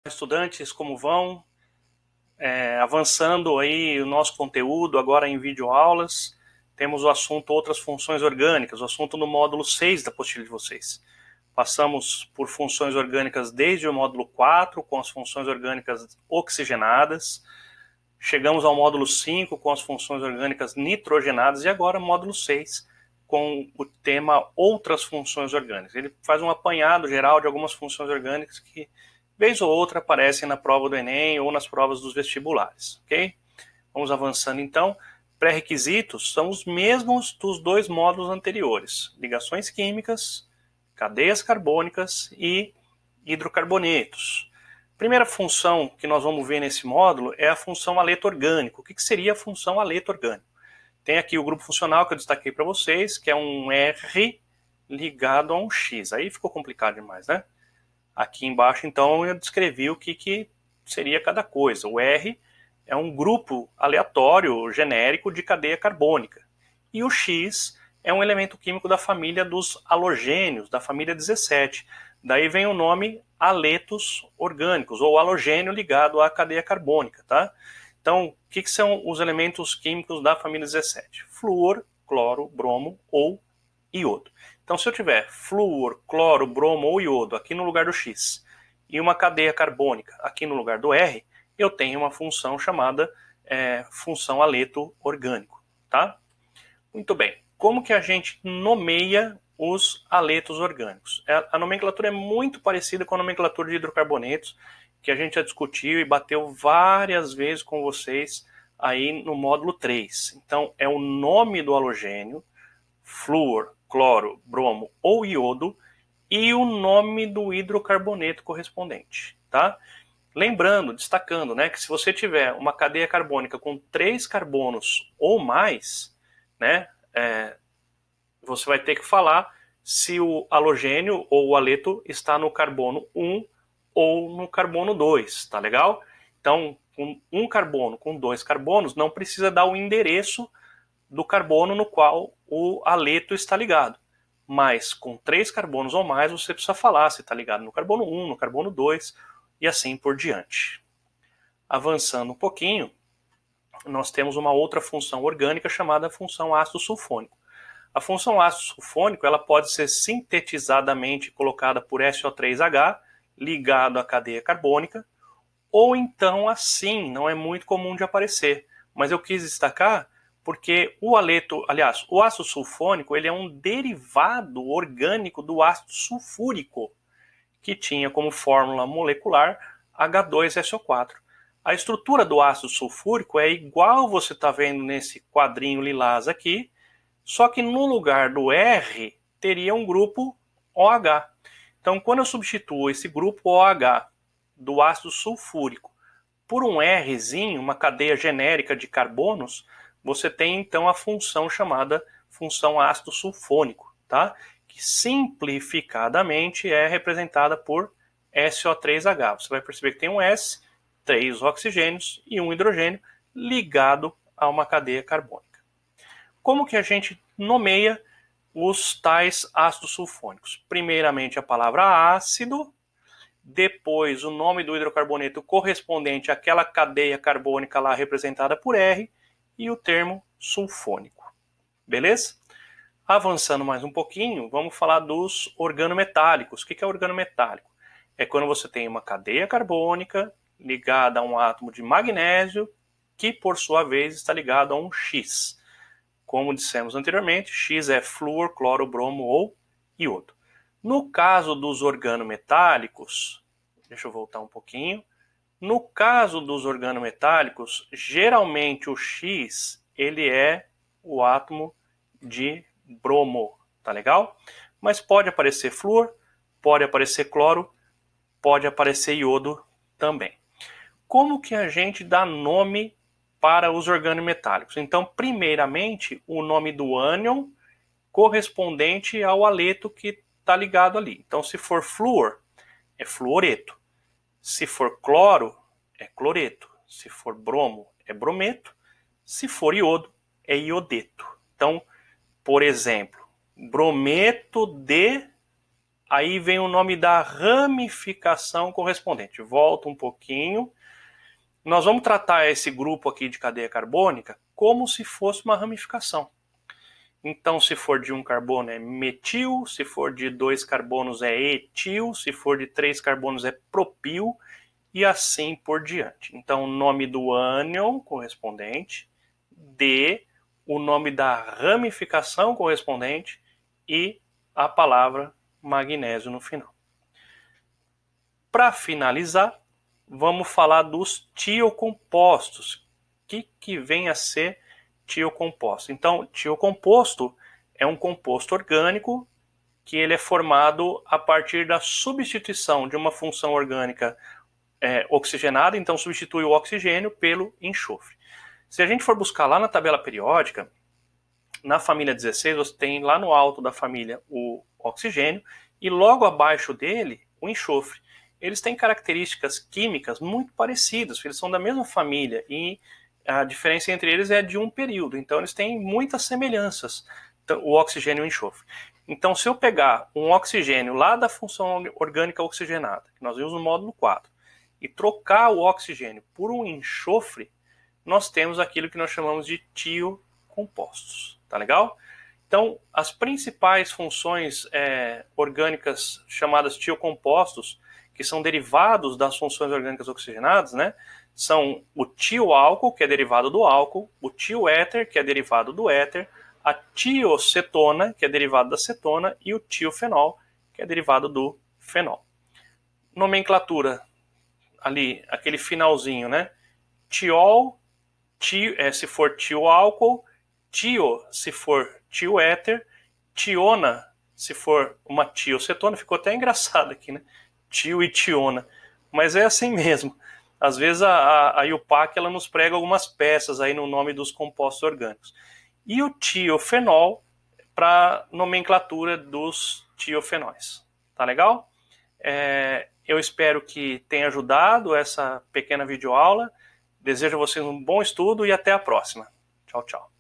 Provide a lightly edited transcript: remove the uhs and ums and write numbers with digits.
Estudantes, como vão? Avançando aí o nosso conteúdo agora em videoaulas, temos o assunto outras funções orgânicas, o assunto no módulo 6 da apostila de vocês. Passamos por funções orgânicas desde o módulo 4, com as funções orgânicas oxigenadas, chegamos ao módulo 5 com as funções orgânicas nitrogenadas e agora módulo 6 com o tema outras funções orgânicas. Ele faz um apanhado geral de algumas funções orgânicas que vez ou outra aparecem na prova do Enem ou nas provas dos vestibulares, ok? Vamos avançando então. Pré-requisitos são os mesmos dos dois módulos anteriores: ligações químicas, cadeias carbônicas e hidrocarbonetos. Primeira função que nós vamos ver nesse módulo é a função aleto orgânico. O que seria a função aleto orgânico? Tem aqui o grupo funcional que eu destaquei para vocês, que é um R ligado a um X. Aí ficou complicado demais, né? Aqui embaixo, então, eu descrevi o que seria cada coisa. O R é um grupo aleatório, genérico, de cadeia carbônica. E o X é um elemento químico da família dos halogênios, da família 17. Daí vem o nome aletos orgânicos, ou halogênio ligado à cadeia carbônica, tá? Então, o que são os elementos químicos da família 17? Flúor, cloro, bromo ou iodo. Então, se eu tiver flúor, cloro, bromo ou iodo aqui no lugar do X e uma cadeia carbônica aqui no lugar do R, eu tenho uma função chamada função aleto orgânico, tá? Muito bem. Como que a gente nomeia os aletos orgânicos? A nomenclatura é muito parecida com a nomenclatura de hidrocarbonetos, que a gente já discutiu e bateu várias vezes com vocês aí no módulo 3. Então, é o nome do halogênio, flúor, cloro, bromo ou iodo, e o nome do hidrocarboneto correspondente, tá? Lembrando, destacando, né, que se você tiver uma cadeia carbônica com 3 carbonos ou mais, né, você vai ter que falar se o halogênio ou o aleto está no carbono 1 ou no carbono 2, tá legal? Então, com um carbono, com 2 carbonos, não precisa dar o endereço do carbono no qual o aleto está ligado. Mas com 3 carbonos ou mais, você precisa falar se está ligado no carbono 1, no carbono 2 e assim por diante. Avançando um pouquinho, nós temos uma outra função orgânica chamada função ácido sulfônico. A função ácido sulfônico ela pode ser sintetizadamente colocada por SO3H ligado à cadeia carbônica, ou então assim, não é muito comum de aparecer. Mas eu quis destacar porque o ácido sulfônico ele é um derivado orgânico do ácido sulfúrico, que tinha como fórmula molecular H2SO4. A estrutura do ácido sulfúrico é igual você está vendo nesse quadrinho lilás aqui, só que no lugar do R teria um grupo OH. Então, quando eu substituo esse grupo OH do ácido sulfúrico por um Rzinho, uma cadeia genérica de carbonos, você tem então a função chamada função ácido sulfônico, tá? Que simplificadamente é representada por SO3H. Você vai perceber que tem um S, 3 oxigênios e um hidrogênio ligado a uma cadeia carbônica. Como que a gente nomeia os tais ácidos sulfônicos? Primeiramente a palavra ácido, depois o nome do hidrocarboneto correspondente àquela cadeia carbônica lá representada por R e o termo sulfônico. Beleza? Avançando mais um pouquinho, vamos falar dos organometálicos. O que é organometálico? É quando você tem uma cadeia carbônica ligada a um átomo de magnésio que, por sua vez, está ligado a um X. Como dissemos anteriormente, X é flúor, cloro, bromo ou iodo. No caso dos organometálicos, deixa eu voltar um pouquinho. No caso dos organometálicos, geralmente o X ele é o átomo de bromo, tá legal? Mas pode aparecer flúor, pode aparecer cloro, pode aparecer iodo também. Como que a gente dá nome para os organometálicos? Então, primeiramente, o nome do ânion correspondente ao aleto que está ligado ali. Então, se for flúor, é fluoreto. Se for cloro, é cloreto. Se for bromo, é brometo. Se for iodo, é iodeto. Então, por exemplo, brometo de Aí vem o nome da ramificação correspondente. Volta um pouquinho. Nós vamos tratar esse grupo aqui de cadeia carbônica como se fosse uma ramificação. Então, se for de um carbono é metil, se for de 2 carbonos é etil, se for de 3 carbonos é propil, e assim por diante. Então, o nome do ânion correspondente, o nome da ramificação correspondente e a palavra magnésio no final. Para finalizar, vamos falar dos tiocompostos. O que vem a ser tiocomposto? Então, tiocomposto é um composto orgânico que ele é formado a partir da substituição de uma função orgânica oxigenada, então substitui o oxigênio pelo enxofre. Se a gente for buscar lá na tabela periódica, na família 16, você tem lá no alto da família o oxigênio e logo abaixo dele o enxofre. Eles têm características químicas muito parecidas, eles são da mesma família e a diferença entre eles é de um período, então eles têm muitas semelhanças, o oxigênio e o enxofre. Então, se eu pegar um oxigênio lá da função orgânica oxigenada, que nós vimos no módulo 4, e trocar o oxigênio por um enxofre, nós temos aquilo que nós chamamos de tiocompostos. Tá legal? Então, as principais funções orgânicas chamadas tiocompostos, que são derivados das funções orgânicas oxigenadas, né, são o tioálcool, que é derivado do álcool, o tioéter, que é derivado do éter, a tiocetona, que é derivado da cetona, e o tiofenol, que é derivado do fenol. Nomenclatura, ali, aquele finalzinho, né? Tiol, se for tioálcool, tio, se for tioéter, tiona, se for uma tiocetona, ficou até engraçado aqui, né? Tio e tiona, mas é assim mesmo. Às vezes a IUPAC ela nos prega algumas peças aí no nome dos compostos orgânicos. E o tiofenol para nomenclatura dos tiofenóis. Tá legal? Eu espero que tenha ajudado essa pequena videoaula. Desejo a vocês um bom estudo e até a próxima. Tchau, tchau.